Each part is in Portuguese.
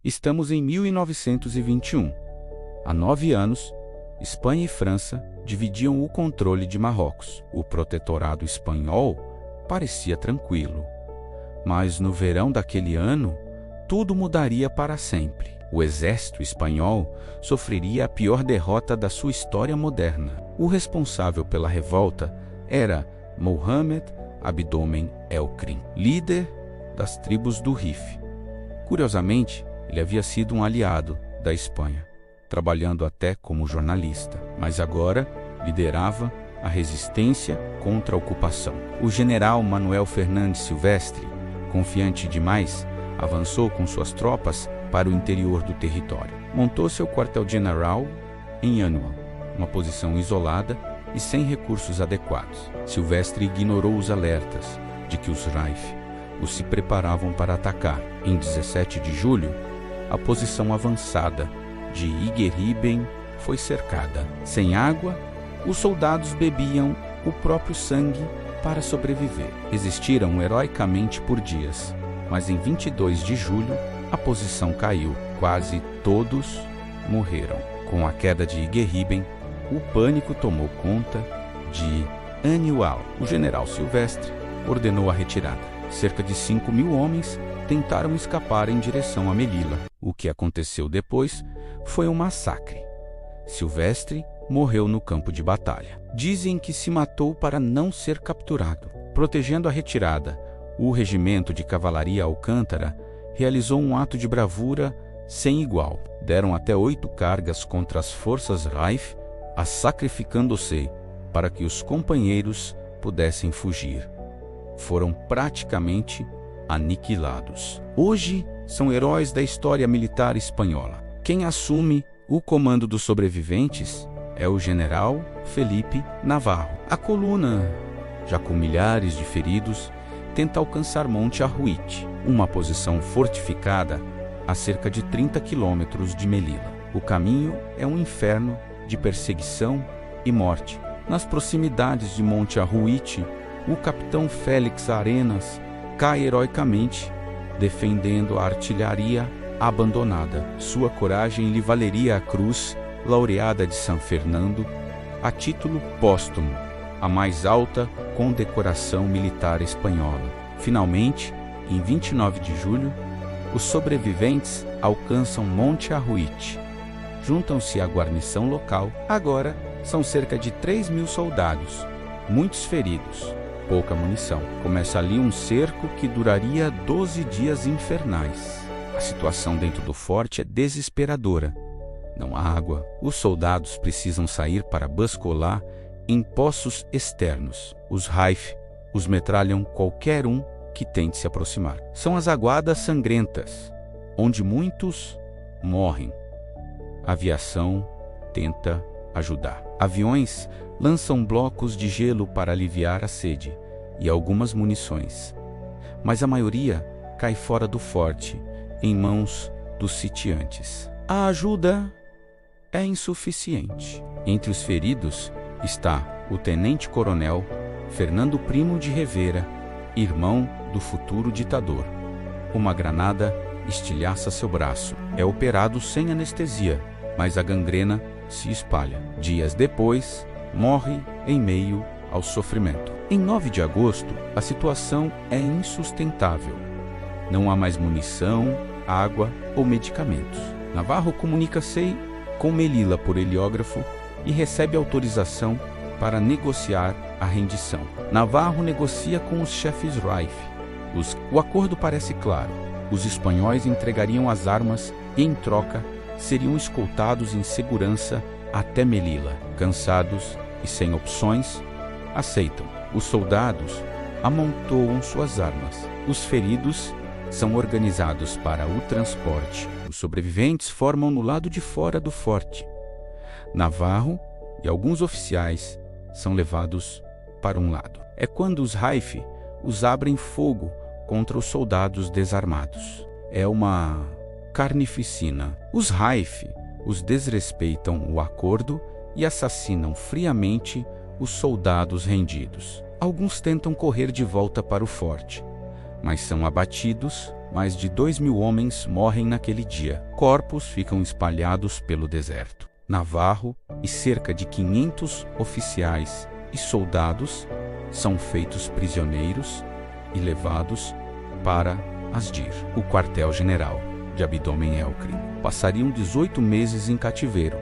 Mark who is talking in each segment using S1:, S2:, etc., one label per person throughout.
S1: Estamos em 1921. Há 9 anos, Espanha e França dividiam o controle de Marrocos. O protetorado espanhol parecia tranquilo. Mas no verão daquele ano, tudo mudaria para sempre. O exército espanhol sofreria a pior derrota da sua história moderna. O responsável pela revolta era Mohammed Abdomen el-Krim, líder das tribos do Rif. Curiosamente, ele havia sido um aliado da Espanha, trabalhando até como jornalista, mas agora liderava a resistência contra a ocupação. O general Manuel Fernandes Silvestre, confiante demais, avançou com suas tropas para o interior do território. Montou seu quartel-general em Anual, uma posição isolada e sem recursos adequados. Silvestre ignorou os alertas de que os Raif se preparavam para atacar. Em 17 de julho, a posição avançada de Igueriben foi cercada. Sem água, os soldados bebiam o próprio sangue para sobreviver. Resistiram heroicamente por dias, mas em 22 de julho, a posição caiu. Quase todos morreram. Com a queda de Igueriben, o pânico tomou conta de Anual. O general Silvestre ordenou a retirada. Cerca de 5.000 homens tentaram escapar em direção a Melilla. O que aconteceu depois foi um massacre. Silvestre morreu no campo de batalha. Dizem que se matou para não ser capturado. Protegendo a retirada, o regimento de cavalaria Alcântara realizou um ato de bravura sem igual. Deram até 8 cargas contra as forças Raif, sacrificando-se para que os companheiros pudessem fugir. Foram praticamente aniquilados. Hoje são heróis da história militar espanhola. Quem assume o comando dos sobreviventes é o general Felipe Navarro. A coluna, já com milhares de feridos, tenta alcançar Monte Arruite, uma posição fortificada a cerca de 30 quilômetros de Melilla. O caminho é um inferno de perseguição e morte. Nas proximidades de Monte Arruite, o capitão Félix Arenas cai heroicamente, defendendo a artilharia abandonada. Sua coragem lhe valeria a cruz laureada de São Fernando, a título póstumo, a mais alta condecoração militar espanhola. Finalmente, em 29 de julho, os sobreviventes alcançam Monte Arruite. Juntam-se à guarnição local. Agora são cerca de 3.000 soldados, muitos feridos, pouca munição. Começa ali um cerco que duraria 12 dias infernais. A situação dentro do forte é desesperadora. Não há água. Os soldados precisam sair para bascular em poços externos. Os Raif os metralham qualquer um que tente se aproximar. São as aguadas sangrentas, onde muitos morrem. A aviação tenta ajudar. Aviões lançam blocos de gelo para aliviar a sede e algumas munições, mas a maioria cai fora do forte, em mãos dos sitiantes. A ajuda é insuficiente. Entre os feridos está o tenente-coronel Fernando Primo de Rivera, irmão do futuro ditador. Uma granada estilhaça seu braço. É operado sem anestesia, mas a gangrena se espalha. Dias depois, morre em meio ao sofrimento. Em 9 de agosto, a situação é insustentável. Não há mais munição, água ou medicamentos. Navarro comunica-se com Melilla por heliógrafo e recebe autorização para negociar a rendição. Navarro negocia com os chefes Raif. O acordo parece claro. Os espanhóis entregariam as armas e, em troca, seriam escoltados em segurança até Melilla. Cansados e sem opções, aceitam. Os soldados amontoam suas armas. Os feridos são organizados para o transporte. Os sobreviventes formam no lado de fora do forte. Navarro e alguns oficiais são levados para um lado. É quando os Raif os abrem fogo contra os soldados desarmados. É uma carnificina. Os Raif os desrespeitam o acordo e assassinam friamente os soldados rendidos. Alguns tentam correr de volta para o forte, mas são abatidos Mais de 2.000 homens morrem naquele dia. Corpos ficam espalhados pelo deserto. Navarro e cerca de 500 oficiais e soldados são feitos prisioneiros e levados para Asdir, o quartel-general de Abdômen El-Krim. Passariam 18 meses em cativeiro,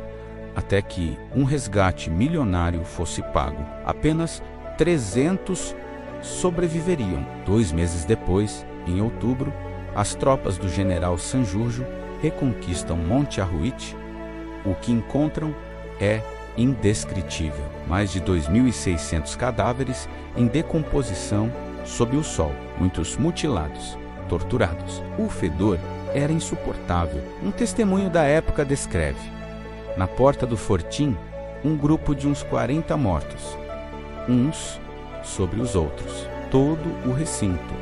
S1: até que um resgate milionário fosse pago. Apenas 300 sobreviveriam. 2 meses depois, em outubro, as tropas do general Sanjurjo reconquistam Monte Arruite. O que encontram é indescritível. Mais de 2.600 cadáveres em decomposição sob o sol, muitos mutilados, torturados. O fedor era insuportável. Um testemunho da época descreve: na porta do fortim, um grupo de uns 40 mortos, uns sobre os outros. Todo o recinto,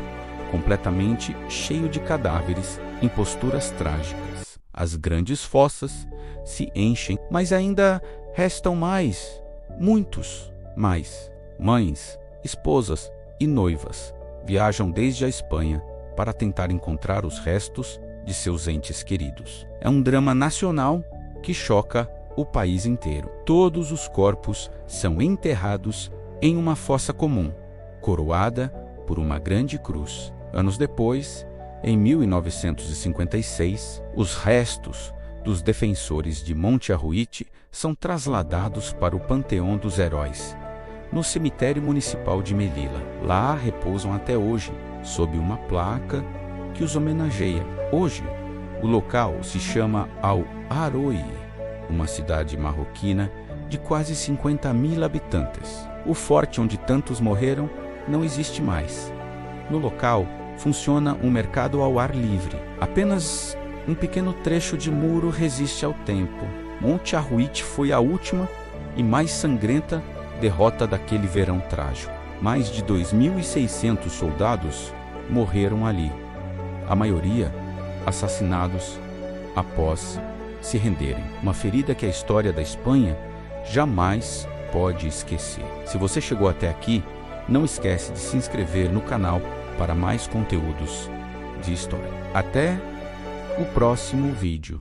S1: completamente cheio de cadáveres em posturas trágicas. As grandes fossas se enchem, mas ainda restam mais, muitos mais. Mães, esposas e noivas viajam desde a Espanha para tentar encontrar os restos de seus entes queridos. É um drama nacional que choca o país inteiro. Todos os corpos são enterrados em uma fossa comum, coroada por uma grande cruz. Anos depois, em 1956, os restos dos defensores de Monte Arruite são trasladados para o Panteão dos Heróis, no cemitério municipal de Melilla. Lá repousam até hoje, sob uma placa que os homenageia. Hoje, o local se chama Al-Aroui, uma cidade marroquina de quase 50.000 habitantes. O forte onde tantos morreram não existe mais. No local, funciona um mercado ao ar livre. Apenas um pequeno trecho de muro resiste ao tempo. Monte Arruite foi a última e mais sangrenta derrota daquele verão trágico. Mais de 2.600 soldados morreram ali, a maioria assassinados após se renderem. Uma ferida que a história da Espanha jamais pode esquecer. Se você chegou até aqui, não esquece de se inscrever no canal para mais conteúdos de história. Até o próximo vídeo.